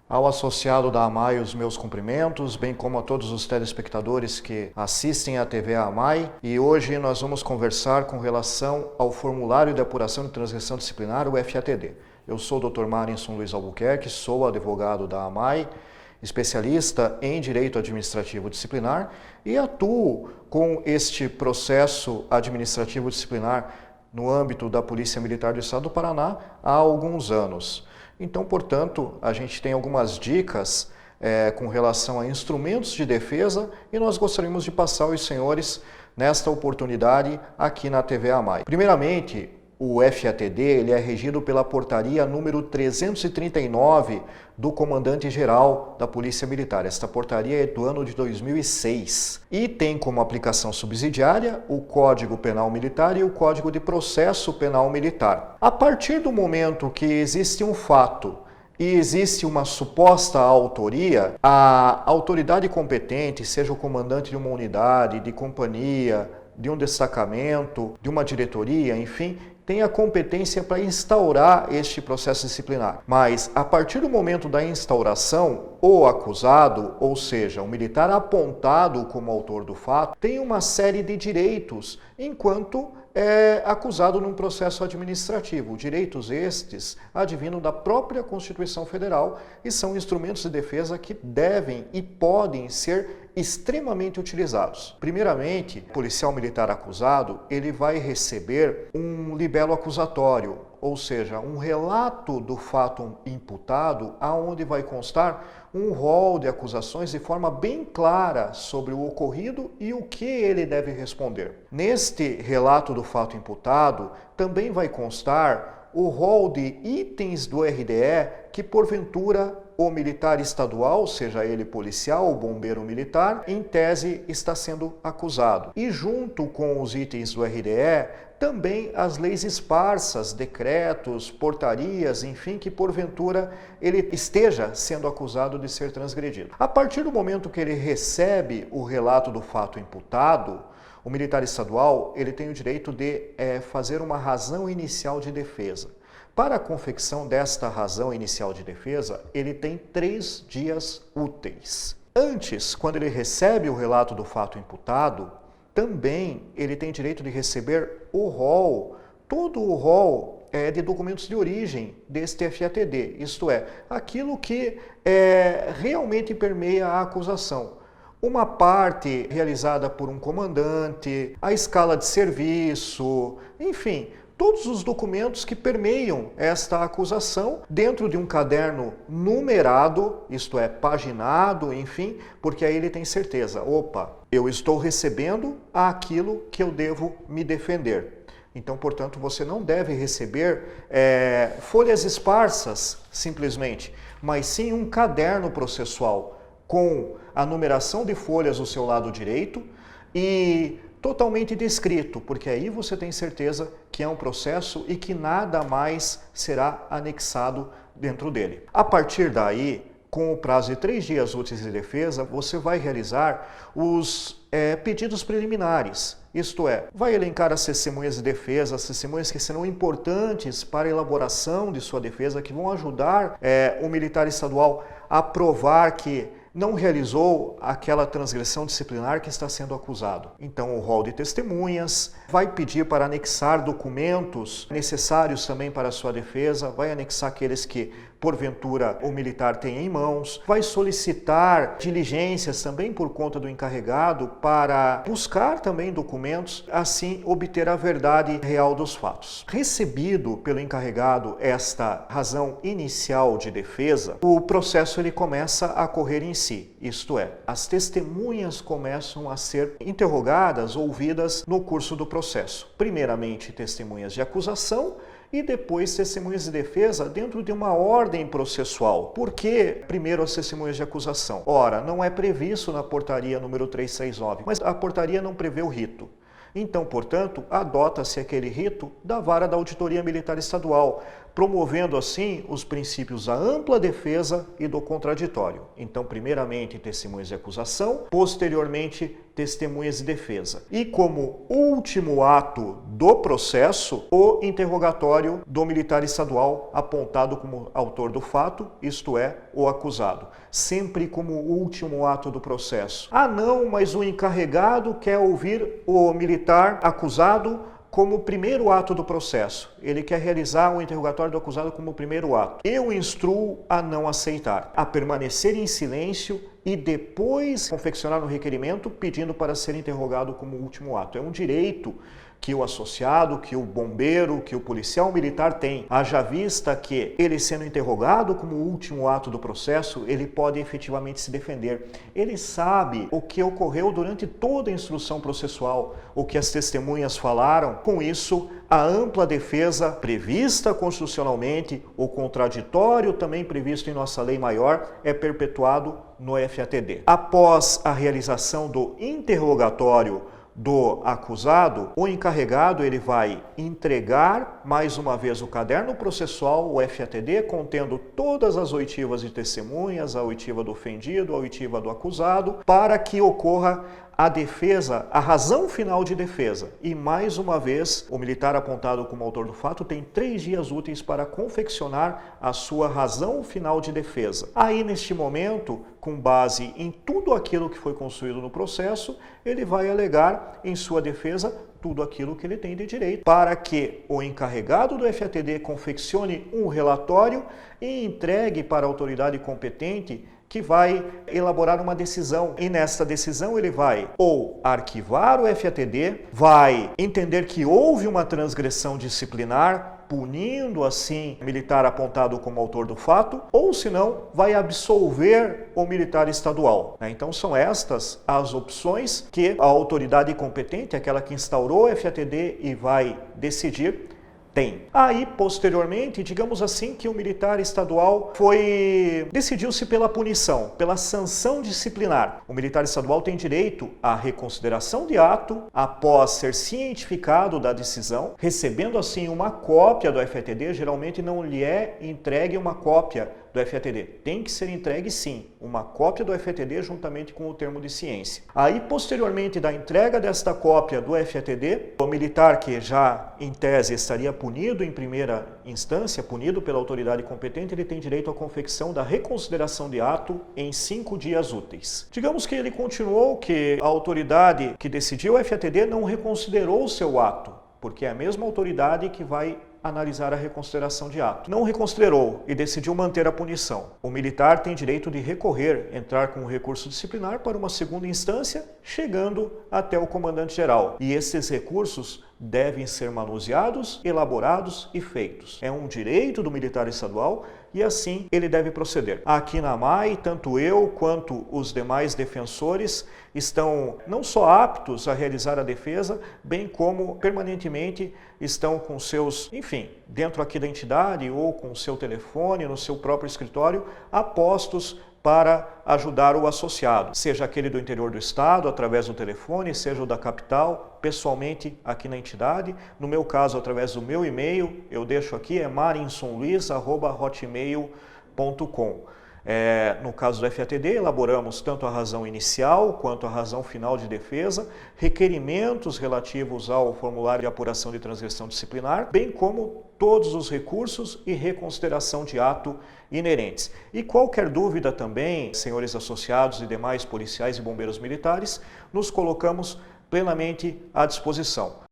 Ao associado da AMAI, os meus cumprimentos, bem como a todos os telespectadores que assistem à TV AMAI. E hoje nós vamos conversar com relação ao Formulário de Apuração de Transgressão Disciplinar, o FATD. Eu sou o Dr. Marinson Luiz Albuquerque, sou advogado da AMAI, especialista em Direito Administrativo Disciplinar e atuo com este processo administrativo disciplinar no âmbito da Polícia Militar do Estado do Paraná há alguns anos. Então, portanto, a gente tem algumas dicas com relação a instrumentos de defesa e nós gostaríamos de passar aos senhores nesta oportunidade aqui na TV AMAI. Primeiramente, o FATD ele é regido pela portaria número 339 do Comandante-Geral da Polícia Militar. Esta portaria é do ano de 2006 e tem como aplicação subsidiária o Código Penal Militar e o Código de Processo Penal Militar. A partir do momento que existe um fato e existe uma suposta autoria, a autoridade competente, seja o comandante de uma unidade, de companhia, de um destacamento, de uma diretoria, enfim, tem a competência para instaurar este processo disciplinar. Mas, a partir do momento da instauração, o acusado, ou seja, o militar apontado como autor do fato, tem uma série de direitos enquanto é acusado num processo administrativo. Direitos estes advinham da própria Constituição Federal e são instrumentos de defesa que devem e podem ser extremamente utilizados. Primeiramente, o policial militar acusado, ele vai receber um libelo acusatório, ou seja, um relato do fato imputado, aonde vai constar um rol de acusações de forma bem clara sobre o ocorrido e o que ele deve responder. Neste relato do fato imputado, também vai constar o rol de itens do RDE que, porventura, o militar estadual, seja ele policial ou bombeiro militar, em tese está sendo acusado. E junto com os itens do RDE, também as leis esparsas, decretos, portarias, enfim, que porventura ele esteja sendo acusado de ser transgredido. A partir do momento que ele recebe o relato do fato imputado, o militar estadual ele tem o direito de fazer uma razão inicial de defesa. Para a confecção desta razão inicial de defesa, ele tem 3 dias úteis. Antes, quando ele recebe o relato do fato imputado, também ele tem direito de receber o rol, todo o rol de documentos de origem deste FATD, isto é, aquilo que realmente permeia a acusação. Uma parte realizada por um comandante, a escala de serviço, enfim, todos os documentos que permeiam esta acusação dentro de um caderno numerado, isto é, paginado, enfim, porque aí ele tem certeza, opa, eu estou recebendo aquilo que eu devo me defender. Então, portanto, você não deve receber folhas esparsas, simplesmente, mas sim um caderno processual com a numeração de folhas do seu lado direito e totalmente descrito, porque aí você tem certeza que é um processo e que nada mais será anexado dentro dele. A partir daí, com o prazo de 3 dias úteis de defesa, você vai realizar os pedidos preliminares, isto é, vai elencar as testemunhas de defesa, as testemunhas que serão importantes para a elaboração de sua defesa, que vão ajudar o militar estadual a provar que não realizou aquela transgressão disciplinar que está sendo acusado. Então, o rol de testemunhas, vai pedir para anexar documentos necessários também para a sua defesa, vai anexar aqueles que, porventura, o militar tem em mãos, vai solicitar diligências também por conta do encarregado para buscar também documentos, assim obter a verdade real dos fatos. Recebido pelo encarregado esta razão inicial de defesa, o processo ele começa a correr em si, isto é, as testemunhas começam a ser interrogadas, ouvidas no curso do processo. Primeiramente, testemunhas de acusação e depois testemunhas de defesa dentro de uma ordem processual. Por que primeiro as testemunhas de acusação? Ora, não é previsto na portaria número 369, mas a portaria não prevê o rito. Então, portanto, adota-se aquele rito da vara da Auditoria Militar Estadual, promovendo assim os princípios da ampla defesa e do contraditório. Então, primeiramente, testemunhas de acusação, posteriormente, testemunhas de defesa. E como último ato do processo, o interrogatório do militar estadual apontado como autor do fato, isto é, o acusado. Sempre como último ato do processo. Ah não, mas o encarregado quer ouvir o militar acusado como primeiro ato do processo. Ele quer realizar o interrogatório do acusado como primeiro ato. Eu instruo a não aceitar, a permanecer em silêncio e depois confeccionar um requerimento pedindo para ser interrogado como último ato. É um direito que o associado, que o bombeiro, que o policial militar tem, haja vista que ele sendo interrogado como último ato do processo, ele pode efetivamente se defender. Ele sabe o que ocorreu durante toda a instrução processual, o que as testemunhas falaram. Com isso, a ampla defesa prevista constitucionalmente, o contraditório também previsto em nossa lei maior, é perpetuado no FATD. Após a realização do interrogatório do acusado, o encarregado ele vai entregar mais uma vez o caderno processual, o FATD, contendo todas as oitivas de testemunhas, a oitiva do ofendido, a oitiva do acusado, para que ocorra a defesa, a razão final de defesa. E mais uma vez, o militar apontado como autor do fato tem 3 dias úteis para confeccionar a sua razão final de defesa. Aí, neste momento, com base em tudo aquilo que foi construído no processo, ele vai alegar em sua defesa tudo aquilo que ele tem de direito, para que o encarregado do FATD confeccione um relatório e entregue para a autoridade competente, que vai elaborar uma decisão. E nesta decisão ele vai ou arquivar o FATD, vai entender que houve uma transgressão disciplinar, punindo assim o militar apontado como autor do fato, ou se não, vai absolver o militar estadual. Então são estas as opções que a autoridade competente, aquela que instaurou o FATD e vai decidir, tem. Aí, posteriormente, digamos assim que o militar estadual decidiu-se pela punição, pela sanção disciplinar. O militar estadual tem direito à reconsideração de ato após ser cientificado da decisão, recebendo assim uma cópia do FATD. Geralmente não lhe é entregue uma cópia do FATD. Tem que ser entregue sim, uma cópia do FATD juntamente com o termo de ciência. Aí, posteriormente da entrega desta cópia do FATD, o militar que já em tese estaria punido em primeira instância, punido pela autoridade competente, ele tem direito à confecção da reconsideração de ato em 5 dias úteis. Digamos que ele continuou, que a autoridade que decidiu o FATD não reconsiderou o seu ato, porque é a mesma autoridade que vai analisar a reconsideração de ato. Não reconsiderou e decidiu manter a punição. O militar tem direito de recorrer, entrar com um recurso disciplinar para uma segunda instância, chegando até o comandante-geral. E esses recursos devem ser manuseados, elaborados e feitos. É um direito do militar estadual e assim ele deve proceder. Aqui na AMAI, tanto eu quanto os demais defensores estão não só aptos a realizar a defesa, bem como permanentemente estão com seus, enfim, dentro aqui da entidade ou com o seu telefone, no seu próprio escritório, apostos para ajudar o associado, seja aquele do interior do estado, através do telefone, seja o da capital, pessoalmente aqui na entidade. No meu caso, através do meu e-mail, eu deixo aqui, é marinsonluiz@hotmail.com. No caso do FATD, elaboramos tanto a razão inicial quanto a razão final de defesa, requerimentos relativos ao formulário de apuração de transgressão disciplinar, bem como todos os recursos e reconsideração de ato inerentes. E qualquer dúvida também, senhores associados e demais policiais e bombeiros militares, nos colocamos plenamente à disposição.